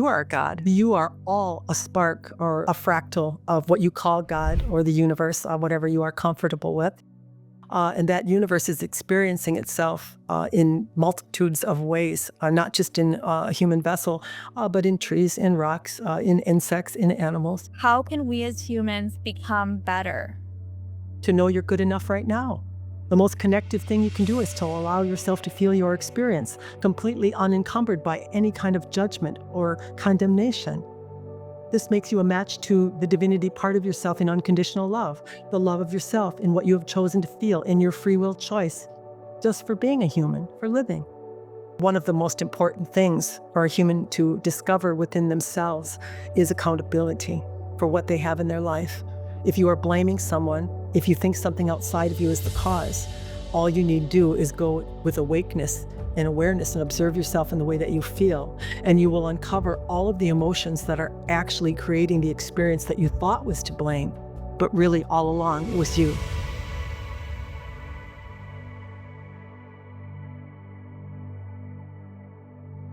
You are God. You are all a spark or a fractal of what you call God or the universe, whatever you are comfortable with. And that universe is experiencing itself in multitudes of ways, not just in a human vessel, but in trees, in rocks, in insects, in animals. How can we as humans become better? To know you're good enough right now. The most connective thing you can do is to allow yourself to feel your experience, completely unencumbered by any kind of judgment or condemnation. This makes you a match to the divinity part of yourself in unconditional love, the love of yourself in what you have chosen to feel in your free will choice, just for being a human, for living. One of the most important things for a human to discover within themselves is accountability for what they have in their life. If you are blaming someone, if you think something outside of you is the cause, all you need to do is go with awakeness and awareness and observe yourself in the way that you feel, and you will uncover all of the emotions that are actually creating the experience that you thought was to blame, but really all along it was you.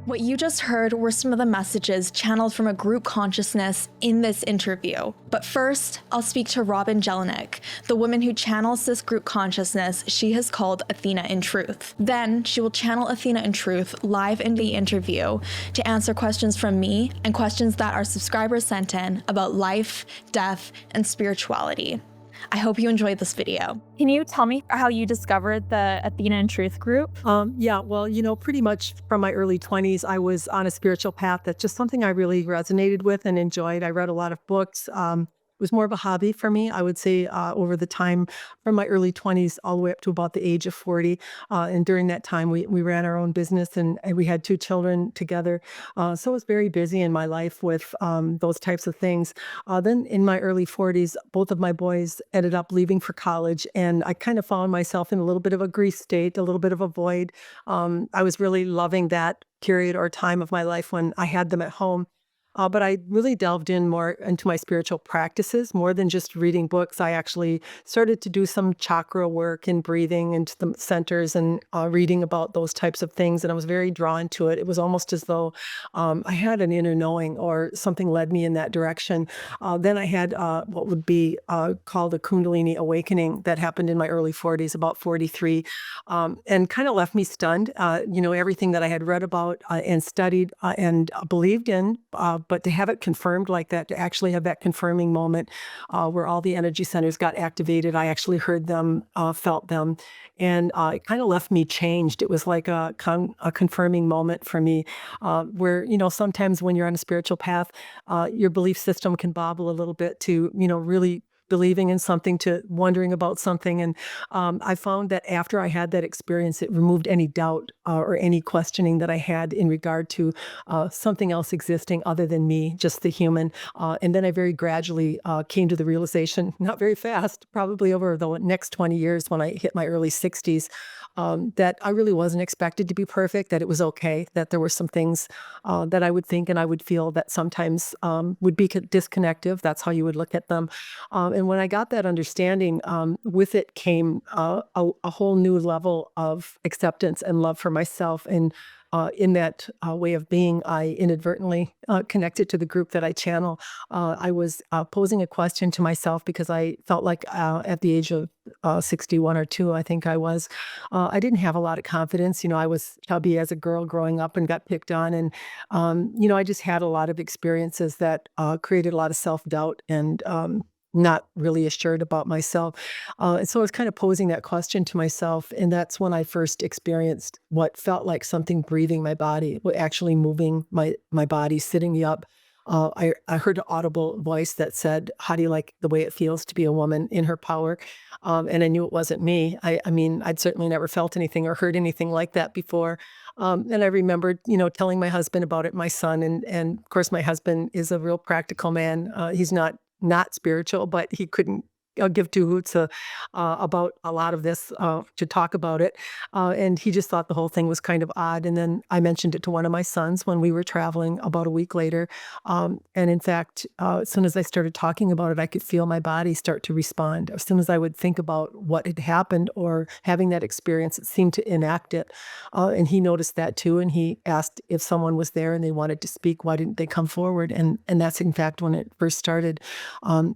What you just heard were some of the messages channeled from a group consciousness in this interview. But first, I'll speak to Robin Jelinek, the woman who channels this group consciousness she has called Athena in Truth. Then she will channel Athena in Truth live in the interview to answer questions from me and questions that our subscribers sent in about life, death, and spirituality. I hope you enjoyed this video. Can you tell me how you discovered the Athena in Truth group? Yeah, well, pretty much from my early 20s, I was on a spiritual path. That's just something I really resonated with and enjoyed. I read a lot of books. It was more of a hobby for me, I would say, over the time from my early 20s all the way up to about the age of 40. And during that time, we ran our own business and we had 2 children together. So I was very busy in my life with those types of things. Then in my early 40s, both of my boys ended up leaving for college, and I kind of found myself in a little bit of a grief state, a little bit of a void. I was really loving that period or time of my life when I had them at home. But I really delved in more into my spiritual practices, more than just reading books. I actually started to do some chakra work and breathing into the centers and reading about those types of things. And I was very drawn to it. It was almost as though I had an inner knowing or something led me in that direction. Then I had what would be called a Kundalini awakening that happened in my early 40s, about 43, and kind of left me stunned. Everything that I had read about and studied and believed in, but to have it confirmed like that, to actually have that confirming moment where all the energy centers got activated, I actually heard them, felt them, and it kind of left me changed. It was like a confirming moment for me, where, sometimes when you're on a spiritual path, your belief system can bobble a little bit to, really believing in something to wondering about something. And I found that after I had that experience, it removed any doubt or any questioning that I had in regard to something else existing other than me, just the human. And then I very gradually came to the realization, not very fast, probably over the next 20 years when I hit my early 60s, that I really wasn't expected to be perfect, that it was okay, that there were some things that I would think and I would feel that sometimes would be disconnective. That's how you would look at them. And when I got that understanding, with it came a whole new level of acceptance and love for myself. And in that way of being, I inadvertently connected to the group that I channel. I was posing a question to myself because I felt like at the age of 61 or 2, I think I was, I didn't have a lot of confidence. I was chubby as a girl growing up and got picked on. And, I just had a lot of experiences that created a lot of self-doubt and not really assured about myself. And so I was kind of posing that question to myself. And that's when I first experienced what felt like something breathing my body, actually moving my body, sitting me up. I heard an audible voice that said, "How do you like the way it feels to be a woman in her power?" And I knew it wasn't me. I mean, I'd certainly never felt anything or heard anything like that before. And I remembered, telling my husband about it, my son. And of course, my husband is a real practical man. He's not spiritual, but he couldn't give two hoots about a lot of this to talk about it. And he just thought the whole thing was kind of odd. And then I mentioned it to one of my sons when we were traveling about a week later. And in fact, as soon as I started talking about it, I could feel my body start to respond. As soon as I would think about what had happened or having that experience, it seemed to enact it. And he noticed that too. And he asked if someone was there and they wanted to speak, why didn't they come forward? And that's in fact when it first started.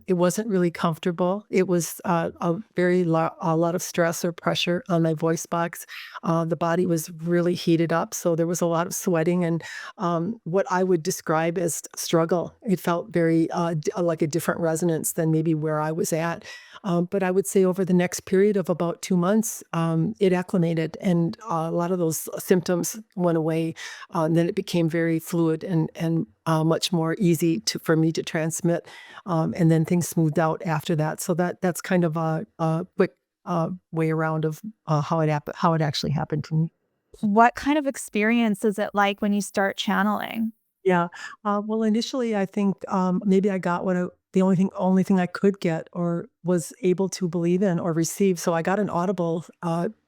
It wasn't really comfortable. It was a lot of stress or pressure on my voice box. The body was really heated up, so there was a lot of sweating and what I would describe as struggle. It felt very like a different resonance than maybe where I was at. But I would say over the next period of about 2 months, it acclimated and a lot of those symptoms went away. And then it became very fluid and much more easy for me to transmit. And then things smoothed out after that. So that's kind of a quick way around of how it actually happened to me. What kind of experience is it like when you start channeling? Yeah. Well, initially, I think maybe I got the only thing I could get or was able to believe in or receive. So I got an audible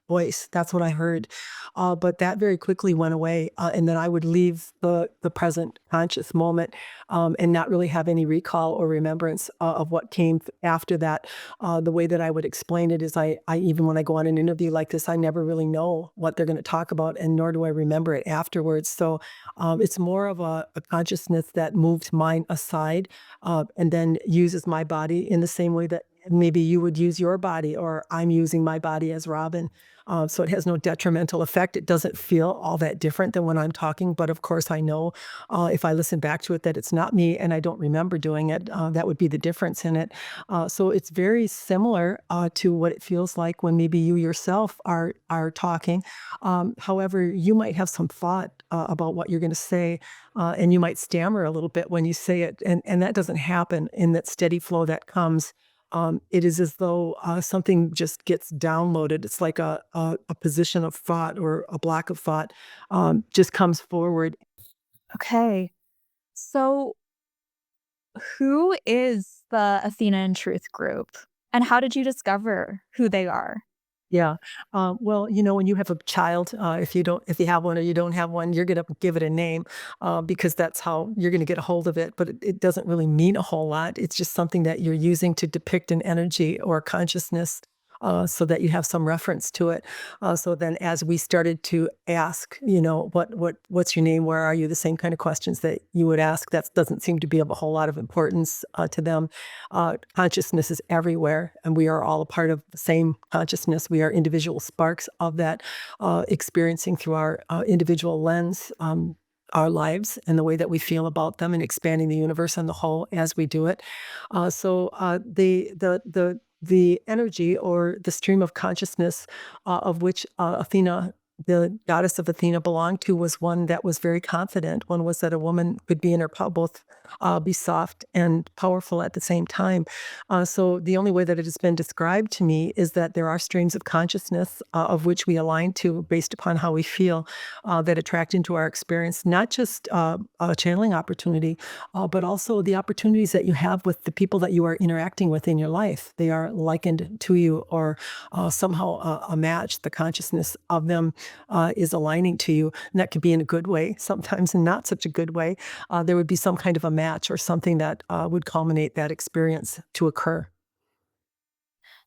voice. That's what I heard. But that very quickly went away, and then I would leave the present conscious moment and not really have any recall or remembrance of what came after that. The way that I would explain it is, I even when I go on an interview like this, I never really know what they're going to talk about, and nor do I remember it afterwards. So it's more of a consciousness that moved mine aside and then uses my body in the same way that maybe you would use your body, or I'm using my body as Robin. So it has no detrimental effect. It doesn't feel all that different than when I'm talking. But of course, I know if I listen back to it that it's not me and I don't remember doing it. That would be the difference in it. So it's very similar to what it feels like when maybe you yourself are talking. However, you might have some thought about what you're going to say, and you might stammer a little bit when you say it. And that doesn't happen in that steady flow that comes. It is as though something just gets downloaded. It's like a position of thought or a block of thought just comes forward. Okay. So, who is the Athena and Truth group? And how did you discover who they are? Yeah. Well, when you have a child, if you have one or you don't have one, you're going to give it a name because that's how you're going to get a hold of it. But it doesn't really mean a whole lot. It's just something that you're using to depict an energy or consciousness. So that you have some reference to it. So then, as we started to ask, what's your name? Where are you? The same kind of questions that you would ask. That doesn't seem to be of a whole lot of importance to them. Consciousness is everywhere, and we are all a part of the same consciousness. We are individual sparks of that, experiencing through our individual lens. Our lives and the way that we feel about them, and expanding the universe on the whole as we do it. The energy or the stream of consciousness of which Athena, the goddess of Athena, belonged to, was one that was very confident. One was that a woman could be in her both be soft and powerful at the same time. So the only way that it has been described to me is that there are streams of consciousness of which we align to based upon how we feel that attract into our experience, not just a channeling opportunity, but also the opportunities that you have with the people that you are interacting with in your life. They are likened to you or somehow a match. The consciousness of them is aligning to you. And that could be in a good way, sometimes in not such a good way. There would be some kind of a match or something that would culminate that experience to occur.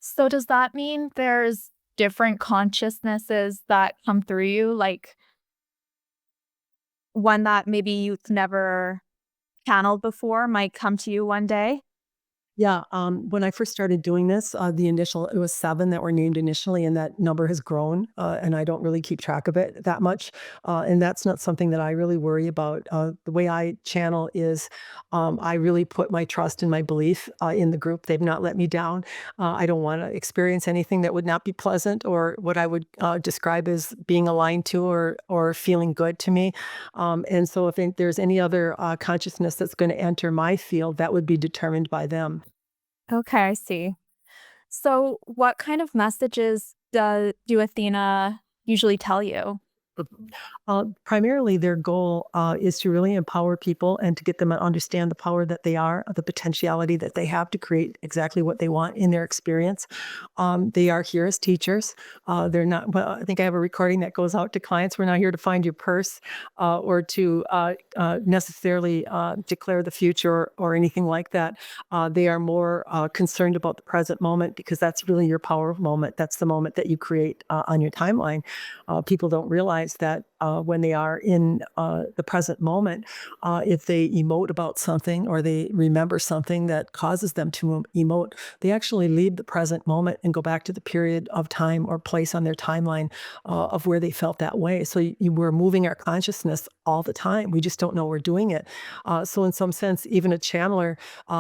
So, does that mean there's different consciousnesses that come through you? Like one that maybe you've never channeled before might come to you one day? Yeah, when I first started doing this, it was 7 that were named initially, and that number has grown, and I don't really keep track of it that much, and that's not something that I really worry about. The way I channel is, I really put my trust and my belief in the group. They've not let me down. I don't wanna experience anything that would not be pleasant or what I would describe as being aligned to or feeling good to me, and so if there's any other consciousness that's gonna enter my field, that would be determined by them. Okay, I see. So, what kind of messages do Athena usually tell you? Primarily, their goal is to really empower people and to get them to understand the power that they are, the potentiality that they have to create exactly what they want in their experience. They are here as teachers. They're not, well, I think I have a recording that goes out to clients. We're not here to find your purse or to necessarily declare the future or anything like that. They are more concerned about the present moment because that's really your power moment. That's the moment that you create on your timeline. People don't realize that when they are in the present moment, if they emote about something or they remember something that causes them to emote, they actually leave the present moment and go back to the period of time or place on their timeline of where they felt that way. So we're moving our consciousness all the time. We just don't know we're doing it. So in some sense, even a channeler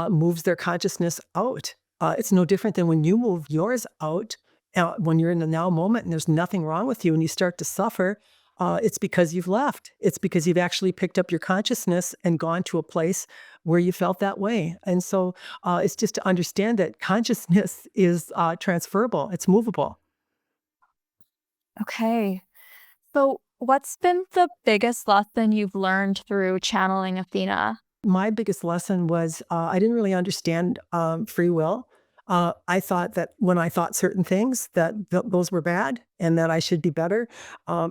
moves their consciousness out. It's no different than when you move yours out when you're in the now moment and there's nothing wrong with you and you start to suffer, it's because you've left. It's because you've actually picked up your consciousness and gone to a place where you felt that way. And so it's just to understand that consciousness is transferable, it's movable. Okay. So, what's been the biggest lesson you've learned through channeling Athena? My biggest lesson was I didn't really understand free will. I thought that when I thought certain things that those were bad and that I should be better.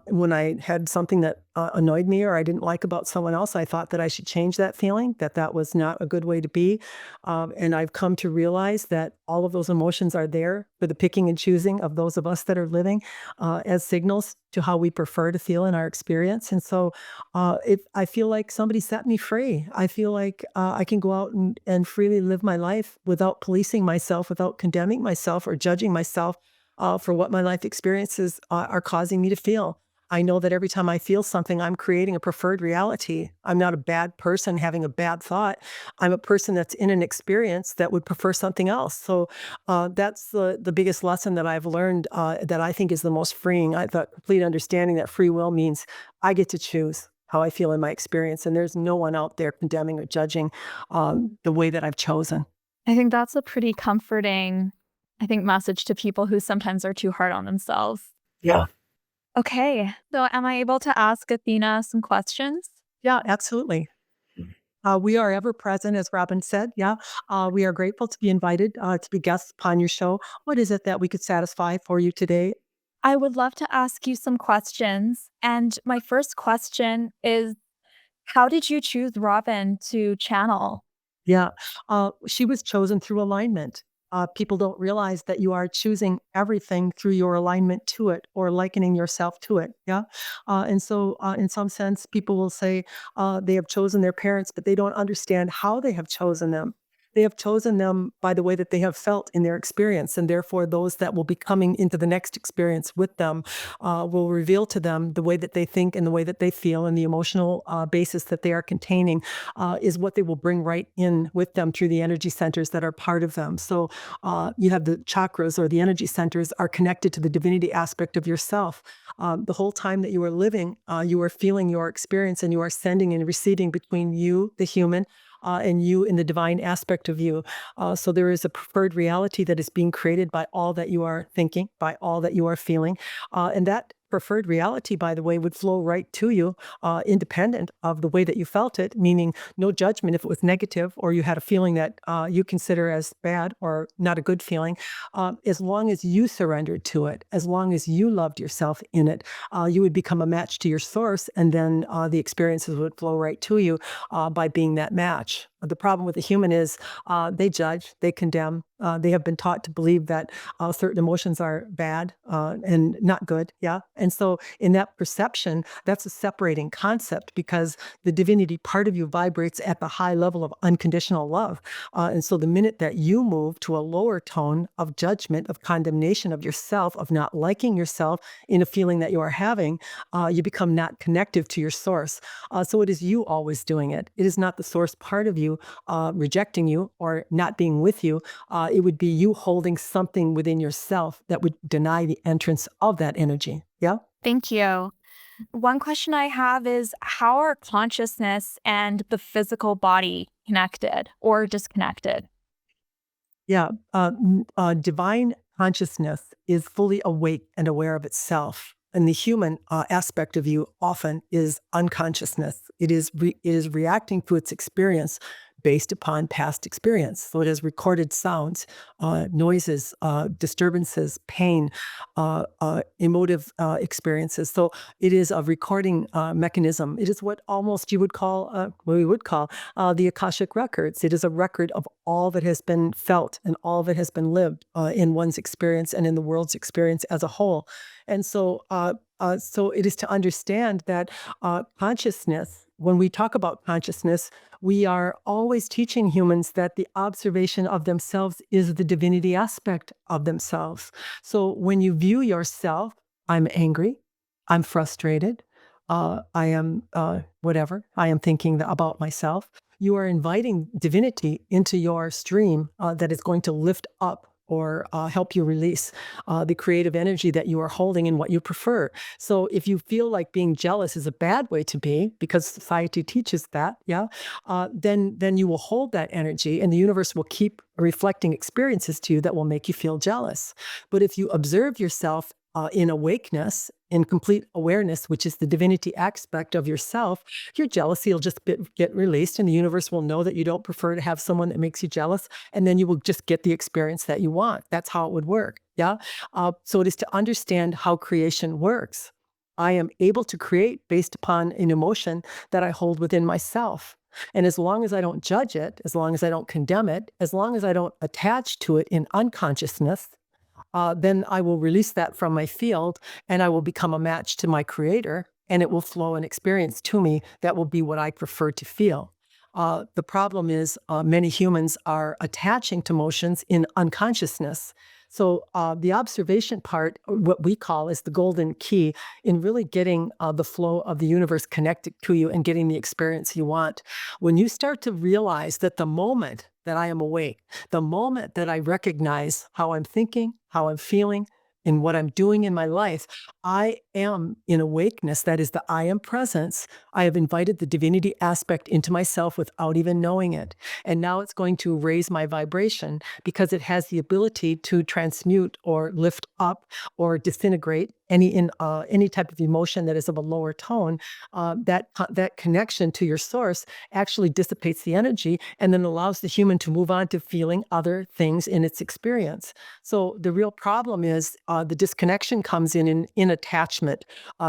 When I had something that annoyed me or I didn't like about someone else, I thought that I should change that feeling, that that was not a good way to be. And I've come to realize that all of those emotions are there for the picking and choosing of those of us that are living as signals to how we prefer to feel in our experience. And so I feel like somebody set me free. I feel like I can go out and freely live my life without policing myself, without condemning myself or judging myself for what my life experiences are causing me to feel. I know that every time I feel something, I'm creating a preferred reality. I'm not a bad person having a bad thought. I'm a person that's in an experience that would prefer something else. So that's the biggest lesson that I've learned that I think is the most freeing. The complete understanding that free will means I get to choose how I feel in my experience. And there's no one out there condemning or judging the way that I've chosen. I think that's a pretty comforting, message to people who sometimes are too hard on themselves. Yeah. Okay. So, am I able to ask Athena some questions? Yeah, absolutely. We are ever present, as Robin said. Yeah. We are grateful to be invited to be guests upon your show. What is it that we could satisfy for you today? I would love to ask you some questions. And my first question is, how did you choose Robin to channel? Yeah. She was chosen through alignment. People don't realize that you are choosing everything through your alignment to it or likening yourself to it. Yeah. And so, in some sense, people will say they have chosen their parents, but they don't understand how they have chosen them. They have chosen them by the way that they have felt in their experience. And therefore, those that will be coming into the next experience with them will reveal to them the way that they think and the way that they feel and the emotional basis that they are containing is what they will bring right in with them through the energy centers that are part of them. So you have the chakras or the energy centers are connected to the divinity aspect of yourself. The whole time that you are living, you are feeling your experience and you are sending and receiving between you, the human, and you in the divine aspect of you. So there is a preferred reality that is being created by all that you are thinking, by all that you are feeling. And that preferred reality, by the way, would flow right to you, independent of the way that you felt it, meaning no judgment if it was negative or you had a feeling that you consider as bad or not a good feeling. As long as you surrendered to it, as long as you loved yourself in it, you would become a match to your source, and then the experiences would flow right to you by being that match. The problem with the human is they judge, they condemn. They have been taught to believe that certain emotions are bad and not good. Yeah. And so, in that perception, that's a separating concept because the divinity part of you vibrates at the high level of unconditional love. And so, the minute that you move to a lower tone of judgment, of condemnation of yourself, of not liking yourself in a feeling that you are having, you become not connective to your source. So, it is you always doing it. It is not the source part of you rejecting you or not being with you. It would be you holding something within yourself that would deny the entrance of that energy. Yeah. Thank you. One question I have is, how are consciousness and the physical body connected or disconnected? Yeah. Divine consciousness is fully awake and aware of itself. and the human aspect of you often is unconsciousness. It is reacting to its experience based upon past experience. So it has recorded sounds, noises, disturbances, pain, emotive experiences. So it is a recording mechanism. It is what almost you would call, what we would call the Akashic records. It is a record of all that has been felt and all that has been lived in one's experience and in the world's experience as a whole. And so it is to understand that consciousness, when we talk about consciousness, we are always teaching humans that the observation of themselves is the divinity aspect of themselves. So when you view yourself, I'm angry, I'm frustrated, I am whatever, I am thinking about myself. You are inviting divinity into your stream that is going to lift up or help you release the creative energy that you are holding and what you prefer. So if you feel like being jealous is a bad way to be, because society teaches that, yeah, then you will hold that energy and the universe will keep reflecting experiences to you that will make you feel jealous. But if you observe yourself in awakeness, in complete awareness, which is the divinity aspect of yourself, your jealousy will just get released and the universe will know that you don't prefer to have someone that makes you jealous, and then you will just get the experience that you want. That's how it would work, yeah? So it is to understand how creation works. I am able to create based upon an emotion that I hold within myself. And as long as I don't judge it, as long as I don't condemn it, as long as I don't attach to it in unconsciousness, then I will release that from my field and I will become a match to my creator, and it will flow an experience to me that will be what I prefer to feel. The problem is many humans are attaching to emotions in unconsciousness. So the observation part, what we call, is the golden key in really getting the flow of the universe connected to you and getting the experience you want. When you start to realize that the moment that I am awake, the moment that I recognize how I'm thinking, how I'm feeling, and what I'm doing in my life, I am in awakeness. That is the I am presence. I have invited the divinity aspect into myself without even knowing it. And now it's going to raise my vibration because it has the ability to transmute or lift up or disintegrate any type of emotion that is of a lower tone. That connection to your source actually dissipates the energy and then allows the human to move on to feeling other things in its experience. So the real problem is the disconnection comes in attachment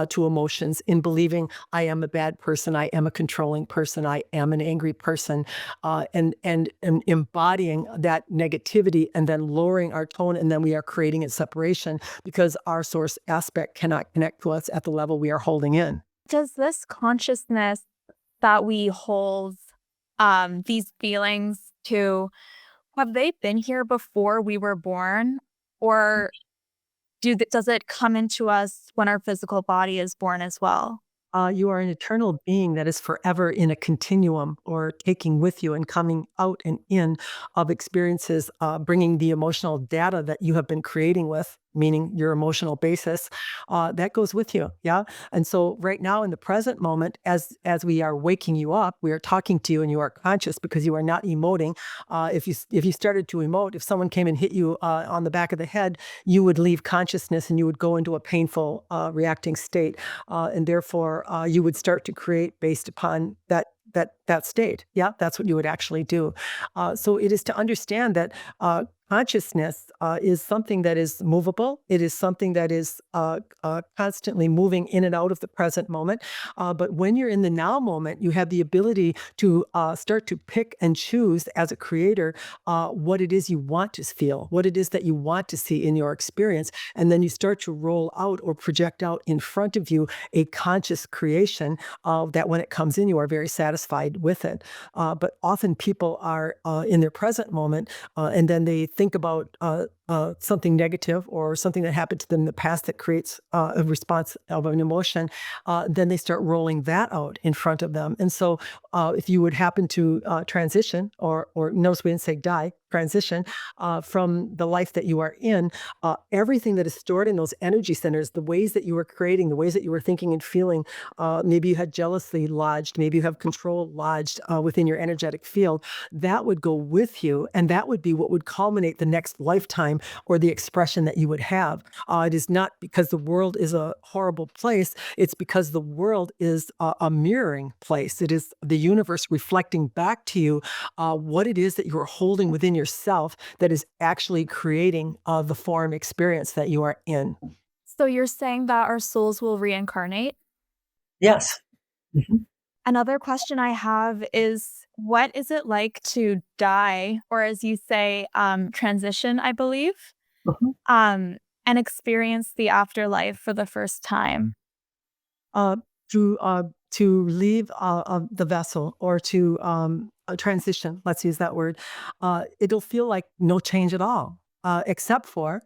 to emotions, in believing I am a bad person, I am a controlling person, I am an angry person, and embodying that negativity and then lowering our tone, and then we are creating a separation because our source aspect cannot connect to us at the level we are holding in. Does this consciousness that we hold, these feelings to, have they been here before we were born? Or does it come into us when our physical body is born as well? You are an eternal being that is forever in a continuum, or taking with you and coming out and in of experiences, bringing the emotional data that you have been creating with, meaning your emotional basis, that goes with you. Yeah. And so right now in the present moment, as we are waking you up, we are talking to you and you are conscious because you are not emoting. If you started to emote, if someone came and hit you on the back of the head, you would leave consciousness and you would go into a painful reacting state. And therefore you would start to create based upon that state. Yeah, that's what you would actually do. So it is to understand that consciousness is something that is movable. It is something that is constantly moving in and out of the present moment. But when you're in the now moment, you have the ability to start to pick and choose as a creator what it is you want to feel, what it is that you want to see in your experience. And then you start to roll out or project out in front of you a conscious creation that when it comes in, you are very satisfied with it. But often people are in their present moment and then they think about something negative or something that happened to them in the past that creates a response of an emotion, then they start rolling that out in front of them. And so if you would happen to transition, or notice we didn't say die, transition from the life that you are in, everything that is stored in those energy centers, the ways that you were creating, the ways that you were thinking and feeling, maybe you had jealousy lodged, maybe you have control lodged within your energetic field, that would go with you, and that would be what would culminate create the next lifetime or the expression that you would have. It is not because the world is a horrible place. It's because the world is a mirroring place. It is the universe reflecting back to you what it is that you are holding within yourself that is actually creating the form experience that you are in. So you're saying that our souls will reincarnate? Yes. Mhm. Another question I have is, what is it like to die, or as you say, transition, I believe, Mhm. um, and experience the afterlife for the first time? uh, to leave the vessel or to transition, let's use that word, it'll feel like no change at all. Except for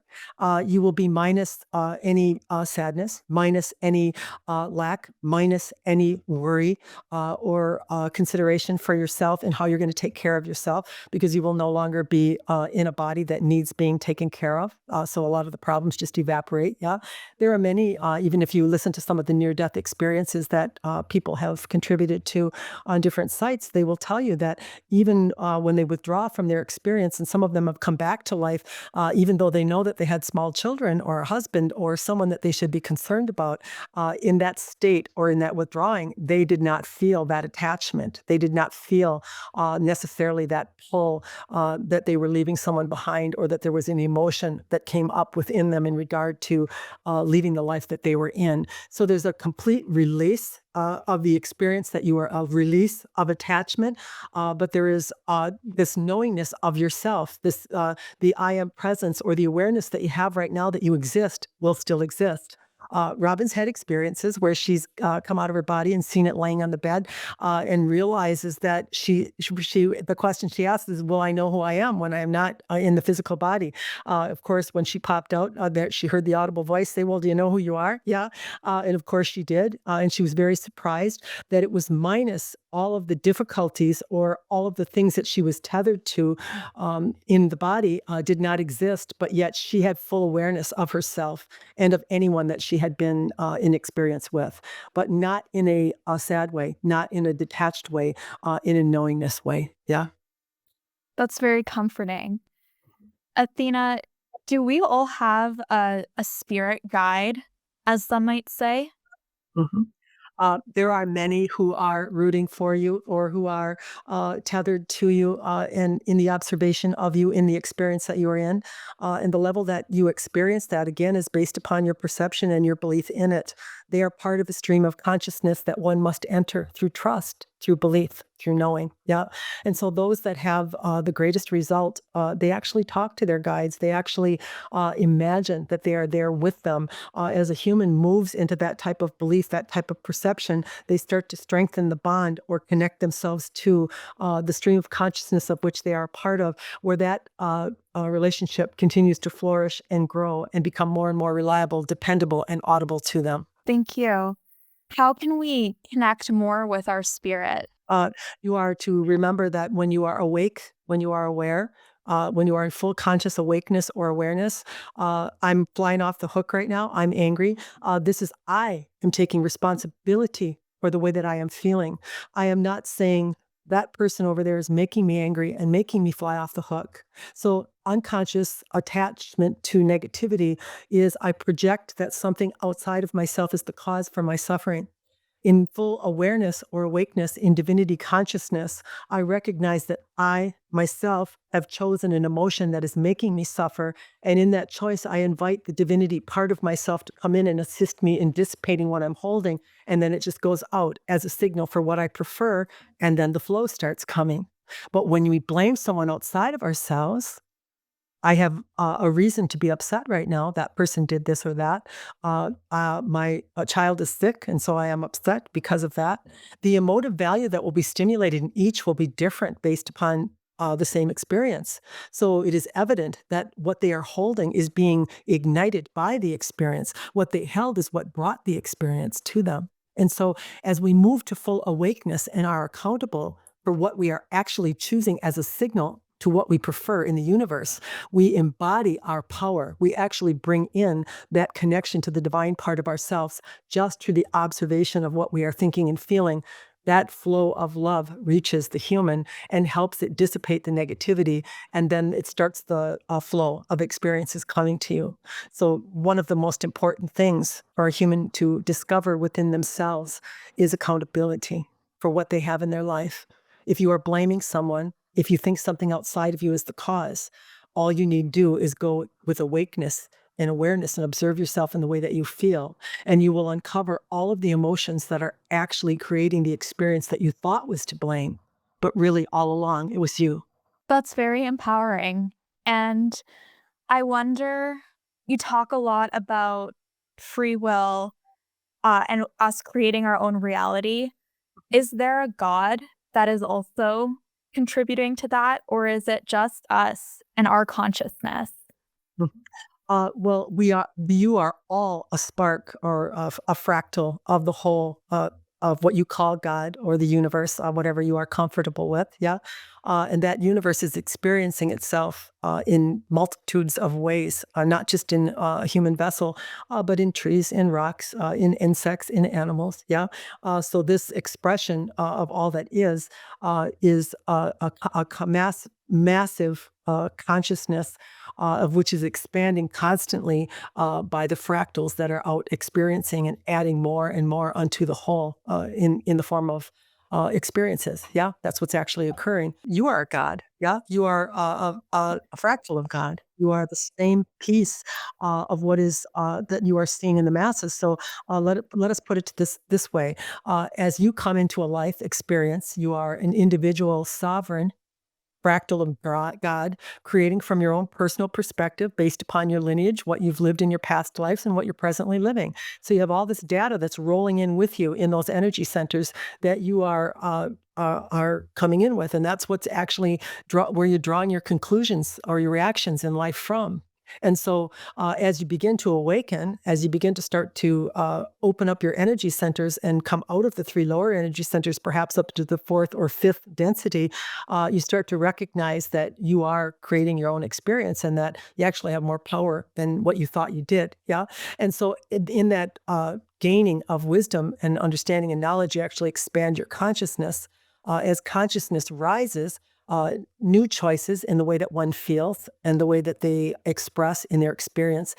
you will be minus any sadness, minus any lack, minus any worry or consideration for yourself and how you're going to take care of yourself, because you will no longer be in a body that needs being taken care of. So a lot of the problems just evaporate. Yeah. There are many, even if you listen to some of the near-death experiences that people have contributed to on different sites, they will tell you that even when they withdraw from their experience, and some of them have come back to life, even though they know that they had small children or a husband or someone that they should be concerned about, in that state or in that withdrawing, they did not feel that attachment. They did not feel necessarily that pull that they were leaving someone behind, or that there was an emotion that came up within them in regard to leaving the life that they were in. So there's a complete release of the experience that you are, a release of attachment, but there is this knowingness of yourself, this the I am presence or the awareness that you have right now that you exist will still exist. Robin's had experiences where she's come out of her body and seen it laying on the bed, and realizes that the question she asks is, "Will I know who I am when I am not in the physical body?" Of course, when she popped out, that she heard the audible voice say, "Well, do you know who you are?" Yeah, and of course she did, and she was very surprised that it was minus all of the difficulties or all of the things that she was tethered to in the body did not exist, but yet she had full awareness of herself and of anyone that she had been in experience with, but not in a sad way, not in a detached way, in a knowingness way. Yeah. That's very comforting. Athena, do we all have a spirit guide, as some might say? Mhm. There are many who are rooting for you or who are tethered to you and in the observation of you in the experience that you are in. And the level that you experience that, again, is based upon your perception and your belief in it. They are part of a stream of consciousness that one must enter through trust, through belief, through knowing. Yeah. And so those that have the greatest result, they actually talk to their guides. They actually imagine that they are there with them. As a human moves into that type of belief, that type of perception, they start to strengthen the bond or connect themselves to the stream of consciousness of which they are a part of, where that relationship continues to flourish and grow and become more and more reliable, dependable, and audible to them. Thank you. How can we connect more with our spirit? Uh, you are to remember that when you are awake, when you are aware, when you are in full conscious awakeness or awareness, I'm flying off the hook right now. I'm angry. This is I am taking responsibility for the way that I am feeling. I am not saying that person over there is making me angry and making me fly off the hook. So unconscious attachment to negativity is I project that something outside of myself is the cause for my suffering. In full awareness or awakeness in divinity consciousness, I recognize that I myself have chosen an emotion that is making me suffer. And in that choice, I invite the divinity part of myself to come in and assist me in dissipating what I'm holding. And then it just goes out as a signal for what I prefer. And then the flow starts coming. But when we blame someone outside of ourselves, I have a reason to be upset right now. That person did this or that. My child is sick, and so I am upset because of that. The emotive value that will be stimulated in each will be different based upon the same experience. So it is evident that what they are holding is being ignited by the experience. What they held is what brought the experience to them. And so as we move to full awakeness and are accountable for what we are actually choosing as a signal to what we prefer in the universe, we embody our power. We actually bring in that connection to the divine part of ourselves just through the observation of what we are thinking and feeling, that flow of love reaches the human and helps it dissipate the negativity. And then it starts the flow of experiences coming to you. So, one of the most important things for a human to discover within themselves is accountability for what they have in their life. If you are blaming someone, if you think something outside of you is the cause, all you need to do is go with awakeness and awareness and observe yourself in the way that you feel. And you will uncover all of the emotions that are actually creating the experience that you thought was to blame. But really, all along, it was you. That's very empowering. And I wonder, you talk a lot about free will and us creating our own reality. Is there a God that is also contributing to that, or is it just us and our consciousness? Well, you are all a spark or a fractal of the whole, of what you call God or the universe, whatever you are comfortable with. Yeah. And that universe is experiencing itself in multitudes of ways, not just in a human vessel, but in trees, in rocks, in insects, in animals. Yeah. So this expression of all that is massive consciousness of which is expanding constantly by the fractals that are out experiencing and adding more and more unto the whole in the form of experiences. Yeah, that's what's actually occurring. You are a God. Yeah, you are a fractal of God. You are the same piece of what is that you are seeing in the masses. So let us put it this way: as you come into a life experience, you are an individual sovereign fractal of God, creating from your own personal perspective based upon your lineage, what you've lived in your past lives, and what you're presently living. So you have all this data that's rolling in with you in those energy centers that you are coming in with, and that's what's actually where you're drawing your conclusions or your reactions in life from. And so, as you begin to awaken, as you begin to start to open up your energy centers and come out of the three lower energy centers, perhaps up to the fourth or fifth density, you start to recognize that you are creating your own experience and that you actually have more power than what you thought you did. Yeah. And so, in that gaining of wisdom and understanding and knowledge, you actually expand your consciousness. As consciousness rises, new choices in the way that one feels and the way that they express in their experience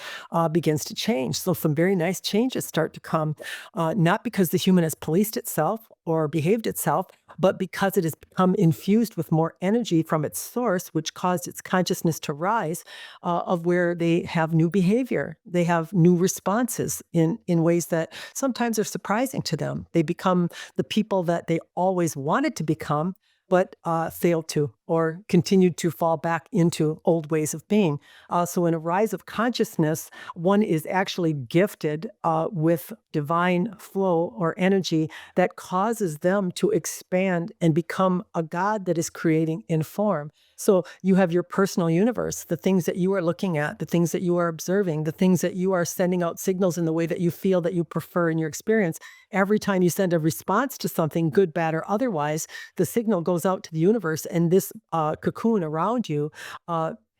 begins to change. So some very nice changes start to come, not because the human has policed itself or behaved itself, but because it has become infused with more energy from its source, which caused its consciousness to rise, of where they have new behavior. They have new responses in ways that sometimes are surprising to them. They become the people that they always wanted to become, but failed to or continued to fall back into old ways of being. So, in a rise of consciousness, one is actually gifted with divine flow or energy that causes them to expand and become a God that is creating in form. So, you have your personal universe, the things that you are looking at, the things that you are observing, the things that you are sending out signals in the way that you feel that you prefer in your experience. Every time you send a response to something, good, bad, or otherwise, the signal goes out to the universe, and this cocoon around you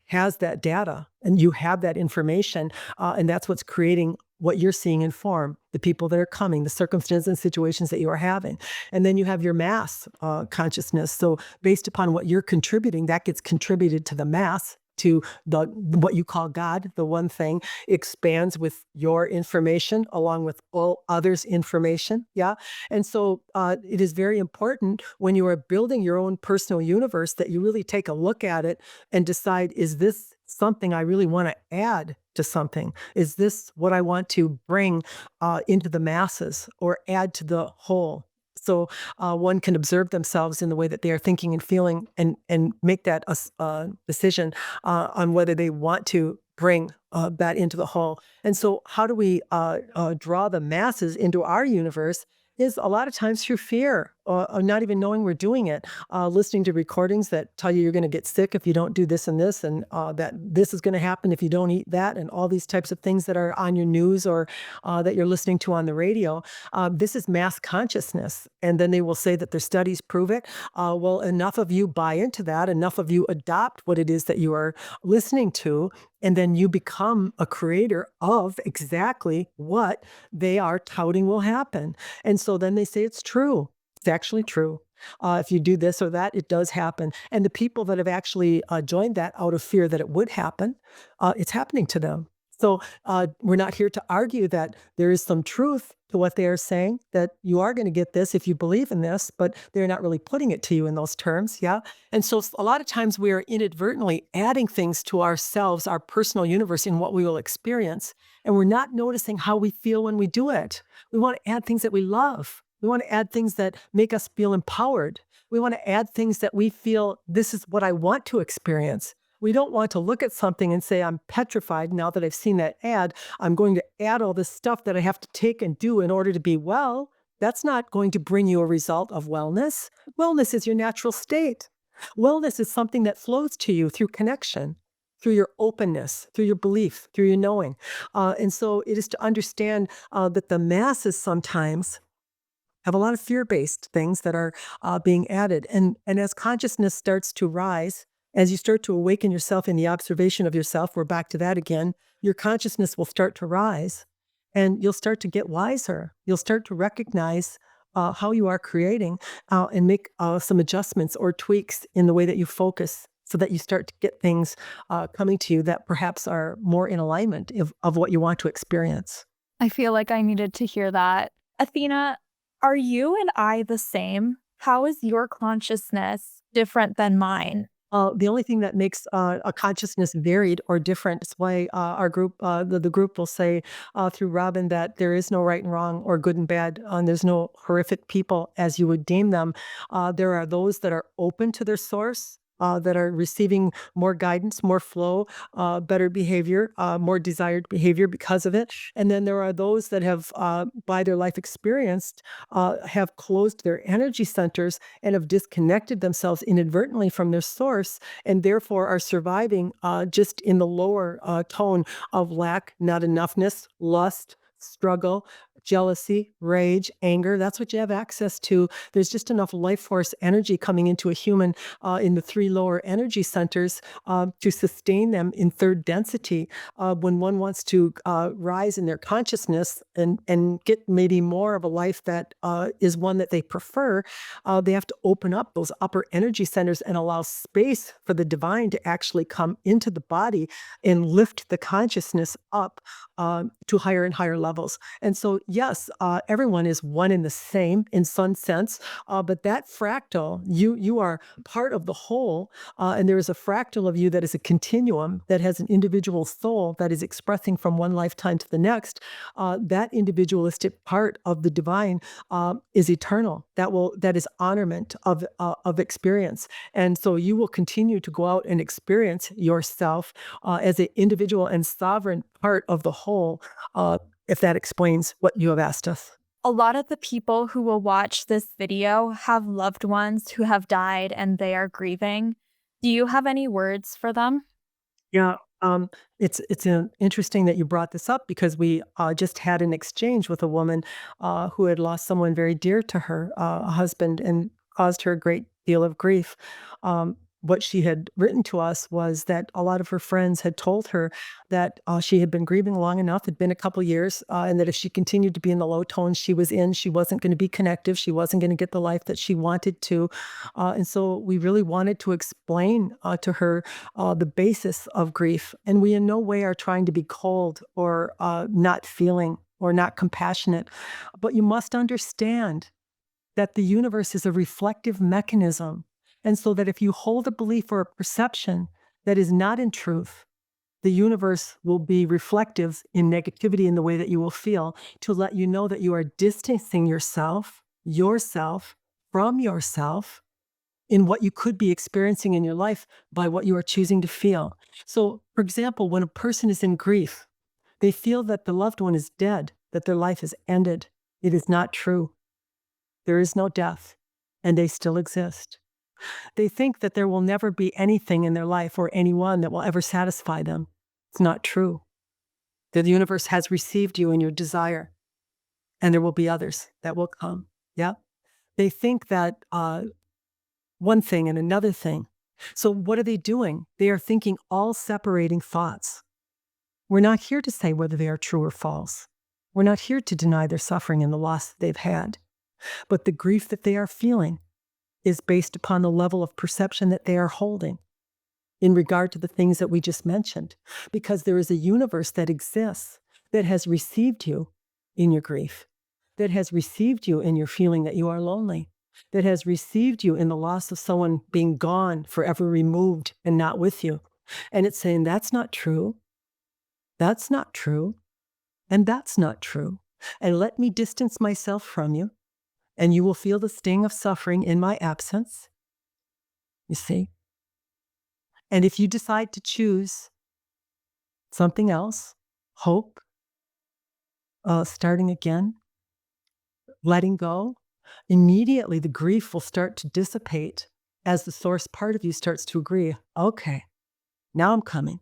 has that data, and you have that information, and that's what's creating what you're seeing in form, the people that are coming, the circumstances and situations that you are having. And then you have your mass consciousness. So based upon what you're contributing, that gets contributed to the mass, to the what you call God, the one thing, expands with your information along with all others' information. Yeah. And so it is very important when you are building your own personal universe that you really take a look at it and decide, is this something I really want to add to something? Is this what I want to bring into the masses or add to the whole? So one can observe themselves in the way that they are thinking and feeling, and make that decision on whether they want to bring that into the whole. And so, how do we draw the masses into our universe? Is a lot of times through fear, or not even knowing we're doing it, listening to recordings that tell you you're going to get sick if you don't do this and this, and that this is going to happen if you don't eat that, and all these types of things that are on your news or that you're listening to on the radio. This is mass consciousness. And then they will say that their studies prove it. Well, enough of you buy into that, enough of you adopt what it is that you are listening to, and then you become a creator of exactly what they are touting will happen. And so then they say it's true. It's actually true. If you do this or that, it does happen. And the people that have actually joined that out of fear that it would happen, it's happening to them. So we're not here to argue that there is some truth to what they are saying, that you are going to get this if you believe in this, but they're not really putting it to you in those terms. Yeah. And so a lot of times we are inadvertently adding things to ourselves, our personal universe, in what we will experience. And we're not noticing how we feel when we do it. We want to add things that we love. We want to add things that make us feel empowered. We want to add things that we feel, this is what I want to experience. We don't want to look at something and say, I'm petrified now that I've seen that ad. I'm going to add all this stuff that I have to take and do in order to be well. That's not going to bring you a result of wellness. Wellness is your natural state. Wellness is something that flows to you through connection, through your openness, through your belief, through your knowing. And so it is to understand that the masses sometimes have a lot of fear-based things that are being added. And as consciousness starts to rise, as you start to awaken yourself in the observation of yourself, we're back to that again, your consciousness will start to rise and you'll start to get wiser. You'll start to recognize how you are creating and make some adjustments or tweaks in the way that you focus so that you start to get things coming to you that perhaps are more in alignment of what you want to experience. I feel like I needed to hear that. Athena, are you and I the same? How is your consciousness different than mine? The only thing that makes a consciousness varied or different is why our group, the group will say through Robin that there is no right and wrong or good and bad, and there's no horrific people as you would deem them. There are those that are open to their source, that are receiving more guidance, more flow, better behavior, more desired behavior because of it. And then there are those that have, by their life experience, have closed their energy centers and have disconnected themselves inadvertently from their source and therefore are surviving just in the lower tone of lack, not enoughness, lust, struggle, jealousy, rage, anger. That's what you have access to. There's just enough life force energy coming into a human in the three lower energy centers to sustain them in third density. When one wants to rise in their consciousness and get maybe more of a life that is one that they prefer, they have to open up those upper energy centers and allow space for the divine to actually come into the body and lift the consciousness up to higher and higher levels. And so, yes, everyone is one and the same in some sense, but that fractal, you are part of the whole, and there is a fractal of you that is a continuum that has an individual soul that is expressing from one lifetime to the next. That individualistic part of the divine is eternal. That is honorment of experience, and so you will continue to go out and experience yourself as an individual and sovereign part of the whole, if that explains what you have asked us. A lot of the people who will watch this video have loved ones who have died and they are grieving. Do you have any words for them? Yeah, it's interesting that you brought this up because we just had an exchange with a woman who had lost someone very dear to her, a husband, and caused her a great deal of grief. What she had written to us was that a lot of her friends had told her that she had been grieving long enough, had been a couple years, and that if she continued to be in the low tones she was in, she wasn't going to be connective, she wasn't going to get the life that she wanted to. And so we really wanted to explain to her the basis of grief. And we in no way are trying to be cold or not feeling or not compassionate. But you must understand that the universe is a reflective mechanism. And so that if you hold a belief or a perception that is not in truth, the universe will be reflective in negativity in the way that you will feel to let you know that you are distancing yourself from yourself in what you could be experiencing in your life by what you are choosing to feel. So, for example, when a person is in grief, they feel that the loved one is dead, that their life is ended. It is not true. There is no death, and they still exist. They think that there will never be anything in their life or anyone that will ever satisfy them. It's not true. The universe has received you in your desire, and there will be others that will come. Yeah. They think that one thing and another thing. So what are they doing? They are thinking all separating thoughts. We're not here to say whether they are true or false. We're not here to deny their suffering and the loss that they've had. But the grief that they are feeling is based upon the level of perception that they are holding in regard to the things that we just mentioned. Because there is a universe that exists that has received you in your grief, that has received you in your feeling that you are lonely, that has received you in the loss of someone being gone, forever removed and not with you. And it's saying, that's not true. That's not true. And that's not true. And let me distance myself from you, and you will feel the sting of suffering in my absence. You see? And if you decide to choose something else, hope, starting again, letting go, immediately the grief will start to dissipate as the source part of you starts to agree, okay, now I'm coming.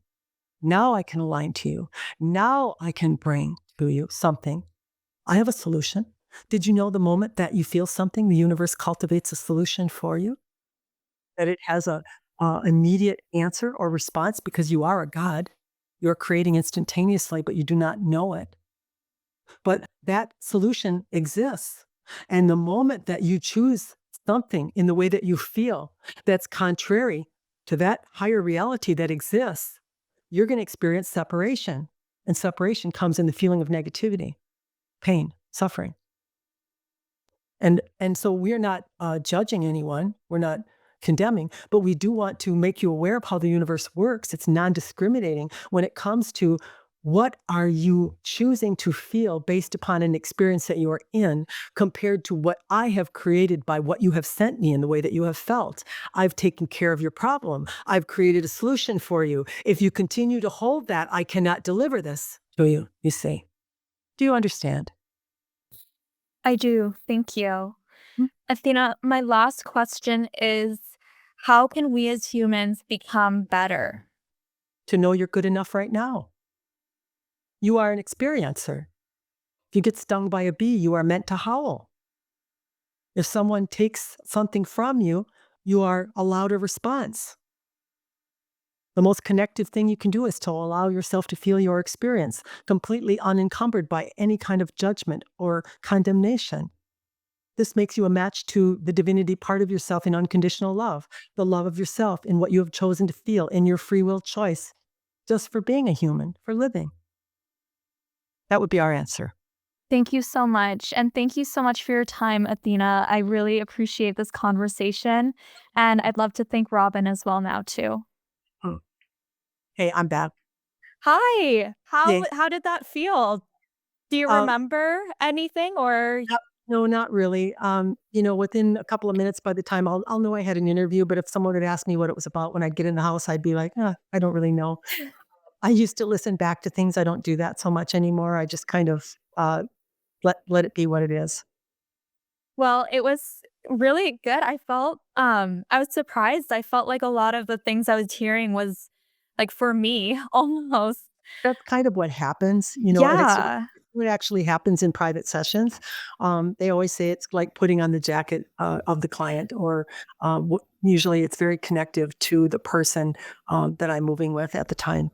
Now I can align to you. Now I can bring to you something. I have a solution. Did you know the moment that you feel something, the universe cultivates a solution for you? That it has a immediate answer or response because you are a God. You're creating instantaneously, but you do not know it. But that solution exists. And the moment that you choose something in the way that you feel that's contrary to that higher reality that exists, you're going to experience separation. And separation comes in the feeling of negativity, pain, suffering. And so we're not judging anyone. We're not condemning, but we do want to make you aware of how the universe works. It's non-discriminating when it comes to what are you choosing to feel based upon an experience that you are in compared to what I have created by what you have sent me in the way that you have felt. I've taken care of your problem. I've created a solution for you. If you continue to hold that, I cannot deliver this to you, you see. Do you understand? I do. Thank you. Hmm? Athena, my last question is how can we as humans become better? To know you're good enough right now. You are an experiencer. If you get stung by a bee, you are meant to howl. If someone takes something from you, you are allowed a response. The most connective thing you can do is to allow yourself to feel your experience, completely unencumbered by any kind of judgment or condemnation. This makes you a match to the divinity part of yourself in unconditional love, the love of yourself in what you have chosen to feel in your free will choice, just for being a human, for living. That would be our answer. Thank you so much. And thank you so much for your time, Athena. I really appreciate this conversation. And I'd love to thank Robin as well now, too. Hmm. Hey, I'm back. Hi. Yay. How did that feel? Do you Um, remember anything or no, not really. Within a couple of minutes, by the time I'll know I had an interview. But if someone had asked me what it was about when I'd get in the house, I'd be like, I don't really know. I used to listen back to things. I don't do that so much anymore. I just kind of let it be what it is. well, it was really good. I was surprised. I felt like a lot of the things I was hearing was like for me almost. That's kind of what happens, and it's Yeah. what actually happens in private sessions. They always say it's like putting on the jacket of the client, or usually it's very connective to the person that I'm moving with at the time.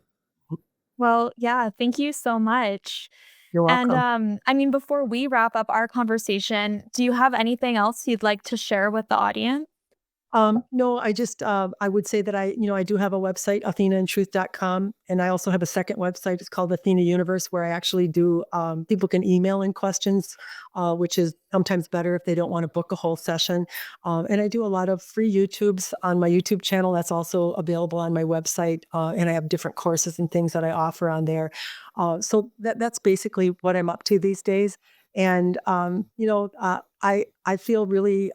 Well, yeah, thank you so much. You're And welcome. I mean, before we wrap up our conversation, do you have anything else you'd like to share with the audience? No, I would say that I do have a website, athenaandtruth.com. And I also have a second website. It's called Athena Universe, where I actually do, people can email in questions, which is sometimes better if they don't want to book a whole session. And I do a lot of free YouTubes on my YouTube channel. That's also available on my website. And I have different courses and things that I offer on there. So that's basically what I'm up to these days. And, I feel really,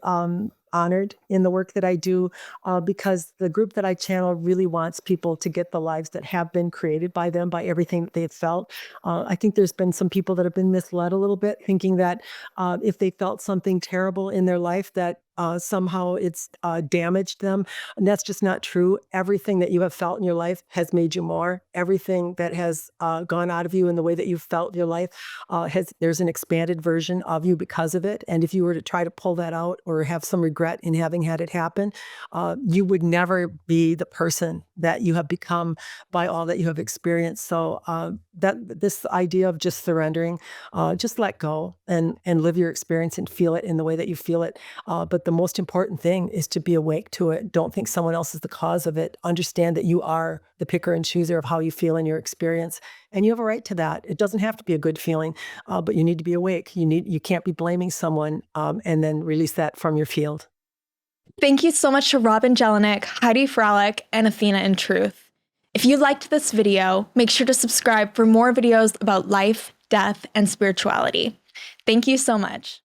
honored in the work that I do because the group that I channel really wants people to get the lives that have been created by them, by everything that they've felt. I think there's been some people that have been misled a little bit, thinking that if they felt something terrible in their life, that somehow it's damaged them. And that's just not true. Everything that you have felt in your life has made you more. Everything that has gone out of you in the way that you've felt your life there's an expanded version of you because of it. And if you were to try to pull that out or have some regret in having had it happen, you would never be the person that you have become by all that you have experienced. So that this idea of just surrendering, just let go and live your experience and feel it in the way that you feel it. But the most important thing is to be awake to it. Don't think someone else is the cause of it. Understand that you are the picker and chooser of how you feel in your experience. And you have a right to that. It doesn't have to be a good feeling, but you need to be awake. You can't be blaming someone and then release that from your field. Thank you so much to Robin Jelinek, Heidi Fralick, and Athena in Truth. If you liked this video, make sure to subscribe for more videos about life, death, and spirituality. Thank you so much.